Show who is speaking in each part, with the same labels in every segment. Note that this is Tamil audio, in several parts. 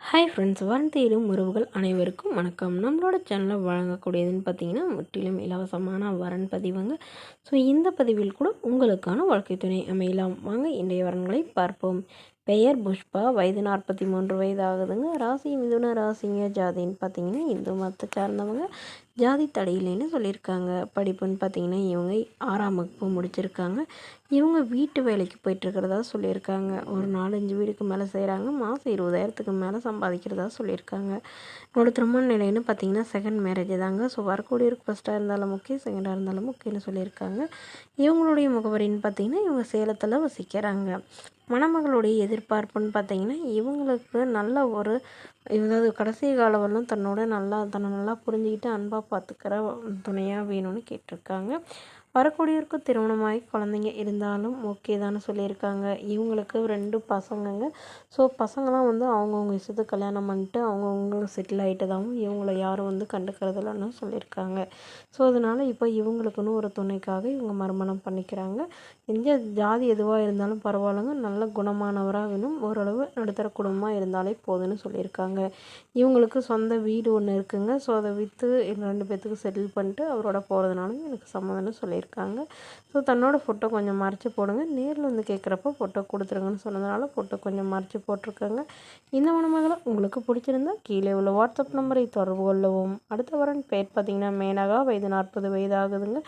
Speaker 1: ஹாய் ஃப்ரெண்ட்ஸ், வரன் தேடும் உறவுகள் அனைவருக்கும் வணக்கம். நம்மளோட சேனலில் வழங்கக்கூடியதுன்னு பார்த்தீங்கன்னா முற்றிலும் இலவசமான வரன் பதிவுங்க. ஸோ இந்த பதிவில் கூட உங்களுக்கான வாழ்க்கை துணை அமையலாம். வாங்க இன்றைய வரன்களை பார்ப்போம். பெயர் புஷ்பா, வயது 43 வயது ஆகுதுங்க. ராசி மிதுன ராசிங்க. ஜாதின்னு பார்த்தீங்கன்னா இந்து மதத்தை சார்ந்தவங்க. ஜாதி தடையில்லைன்னு சொல்லியிருக்காங்க. படிப்புன்னு பார்த்தீங்கன்னா இவங்க 6ஆம் வகுப்பு முடிச்சிருக்காங்க. இவங்க வீட்டு வேலைக்கு போயிட்டுருக்கிறதா சொல்லியிருக்காங்க. ஒரு 4-5 வீடுக்கு மேலே செய்கிறாங்க. மாதம் 20,000க்கு மேலே சம்பாதிக்கிறதா சொல்லியிருக்காங்க. என்னோட திருமண நிலைன்னு பார்த்தீங்கன்னா செகண்ட் மேரேஜ் தாங்க. ஸோ வரக்கூடியவருக்கு ஃபஸ்ட்டாக இருந்தாலும் ஓகே, செகண்டாக இருந்தாலும் ஓகேன்னு சொல்லியிருக்காங்க. இவங்களுடைய முகவரின்னு பார்த்தீங்கன்னா இவங்க சேலத்தில் வசிக்கிறாங்க. மணமகளுடைய எதிர்பார்ப்புன்னு பார்த்தீங்கன்னா இவங்களுக்கு நல்ல ஒரு ஏதாவது கடைசி காலம் வரலும் தன்னை நல்லா புரிஞ்சுக்கிட்டு அன்பாக பார்த்துக்கிற துணையாக வேணும்னு கேட்டிருக்காங்க. வரக்கூடியவருக்கு திருமணமாகி குழந்தைங்க இருந்தாலும் ஓகே தானே சொல்லியிருக்காங்க. இவங்களுக்கு 2 பசங்கங்க. ஸோ பசங்களாம் அவங்கவுங்க இஷ்டத்துக்கு கல்யாணம் பண்ணிட்டு அவங்கவுங்க செட்டில் ஆகிட்டதாகவும் இவங்கள யாரும் கண்டுக்கிறதில்லன்னு சொல்லியிருக்காங்க. ஸோ அதனால் இப்போ இவங்களுக்குன்னு ஒரு துணைக்காக இவங்க மறுமணம் பண்ணிக்கிறாங்க. எந்த ஜாதி எதுவாக இருந்தாலும் பரவாயில்லைங்க, நல்ல குணமானவராக வேணும், ஓரளவு நடுத்தர குடும்பமாக இருந்தாலே போதும்னு சொல்லியிருக்காங்க. இவங்களுக்கு சொந்த வீடு ஒன்று இருக்குங்க. ஸோ அதை விற்று 2 பேர்த்துக்கு செட்டில் பண்ணிட்டு அவரோட போகிறதுனாலும் எனக்கு சம்மதம்னு சொல்லியிருக்காங்க. ஸோ தன்னோட ஃபோட்டோ கொஞ்சம் மறைச்சி போடுங்க, நேரில் கேட்குறப்ப ஃபோட்டோ கொடுத்துருங்கன்னு சொன்னதுனால ஃபோட்டோ கொஞ்சம் மறைச்சி போட்டிருக்காங்க. இந்த மணமகளை உங்களுக்கு பிடிச்சிருந்தா கீழே உள்ள வாட்ஸ்அப் நம்பரை தொடர்பு கொள்ளவும். அடுத்த வரன் பேர் பார்த்தீங்கன்னா மேனகா, வயது 40 வயது ஆகுதுங்க.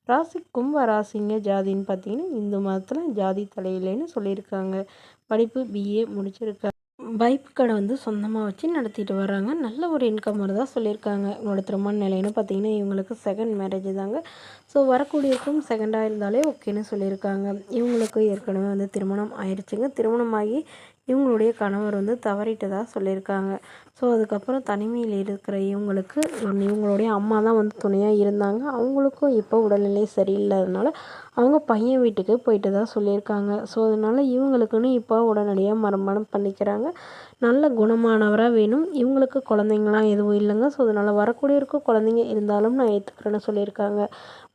Speaker 1: ராசி கும்ப ராசிங்க. ஜாதின்னு பார்த்தீங்கன்னா இந்து மதத்தில் ஜாதி தலையிலேன்னு சொல்லியிருக்காங்க. படிப்பு பிஏ முடிச்சிருக்காங்க. பைப் கடை சொந்தமாக வச்சு நடத்திட்டு வராங்க. நல்ல ஒரு இன்கம் வரதா சொல்லியிருக்காங்க. இவங்களோட திருமண நிலைன்னு பார்த்தீங்கன்னா இவங்களுக்கு செகண்ட் மேரேஜ் தாங்க. ஸோ வரக்கூடியக்கும் செகண்டாக இருந்தாலே ஓகேன்னு சொல்லியிருக்காங்க. இவங்களுக்கு ஏற்கனவே திருமணம் ஆயிடுச்சுங்க. திருமணமாகி இவங்களுடைய கணவர் தவறிட்டதாக சொல்லியிருக்காங்க. ஸோ அதுக்கப்புறம் தனிமையில் இருக்கிற இவங்களுக்கு இவங்களுடைய அம்மா தான் துணையாக இருந்தாங்க. அவங்களுக்கும் இப்போ உடல்நிலை சரியில்லாதனால அவங்க பையன் வீட்டுக்கு போயிட்டு தான் சொல்லியிருக்காங்க. ஸோ அதனால் இவங்களுக்குன்னு இப்போ உடனடியாக மறுமணம் பண்ணிக்கிறாங்க. நல்ல குணமானவராக வேணும். இவங்களுக்கு குழந்தைங்களாம் எதுவும் இல்லைங்க. ஸோ அதனால் வரக்கூடியவருக்கு குழந்தைங்க இருந்தாலும் நான் ஏற்றுக்கிறேன்னு சொல்லியிருக்காங்க.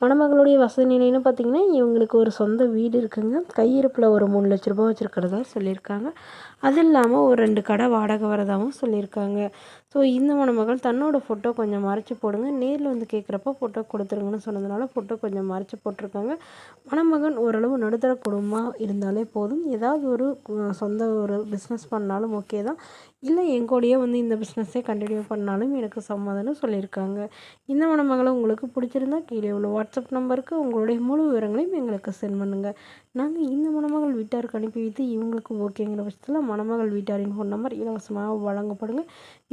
Speaker 1: மணமகளுடைய வசதி நிலைன்னு பார்த்திங்கன்னா இவங்களுக்கு ஒரு சொந்த வீடு இருக்குங்க. கையிருப்பில் ஒரு 3 லட்ச ரூபா வச்சுருக்கிறதா சொல்லியிருக்காங்க. அது இல்லாமல் ஒரு 2 கடை வாடகை வரதாகவும் சொல்லியிருக்காங்க. ஸோ இந்த மணமகள் தன்னோட ஃபோட்டோ கொஞ்சம் மறைச்சி போடுங்க, நேரில் கேட்குறப்ப ஃபோட்டோ கொடுத்துருங்கன்னு சொன்னதுனால ஃபோட்டோ கொஞ்சம் மறைச்சி போட்டிருக்காங்க. மணமகன் ஓரளவு நடுத்தர குடும்பமாக இருந்தாலே போதும். ஏதாவது ஒரு சொந்த ஒரு பிஸ்னஸ் பண்ணாலும் ஓகே தான். இல்லை எங்கூடயே இந்த பிஸ்னஸே கண்டினியூ பண்ணாலும் எனக்கு சம்மதம்னு சொல்லியிருக்காங்க. இந்த மணமகளை உங்களுக்கு பிடிச்சிருந்தா கீழே உள்ள வாட்ஸ்அப் நம்பருக்கு உங்களுடைய முழு விவரங்களையும் எங்களுக்கு சென்ட் பண்ணுங்கள். நாங்கள் இந்த மணமகள் வீட்டாருக்கு அனுப்பி வைத்து இவங்களுக்கு ஓகேங்கிற பட்சத்தில் மணமகள் வீட்டாரின் ஃபோன் நம்பர் இலவசமாக வழங்கப்படுங்க.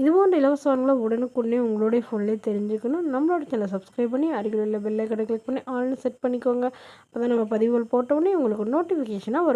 Speaker 1: இதுபோன்ற இலவச வரங்களை உடனுக்குடனே உங்களுடைய ஃபோன்லேயே தெரிஞ்சுக்கணும். நம்மளோட சேனலை சப்ஸ்கிரைப் பண்ணி அருகில் உள்ள பெல் ஐக்கனை கிளிக் பண்ணி ஆல்னு செட் பண்ணிக்கோங்க. அப்போ தான் நம்ம பதிவுகள் போட்டோடனே உங்களுக்கு நோட்டிஃபிகேஷனாக வரும்.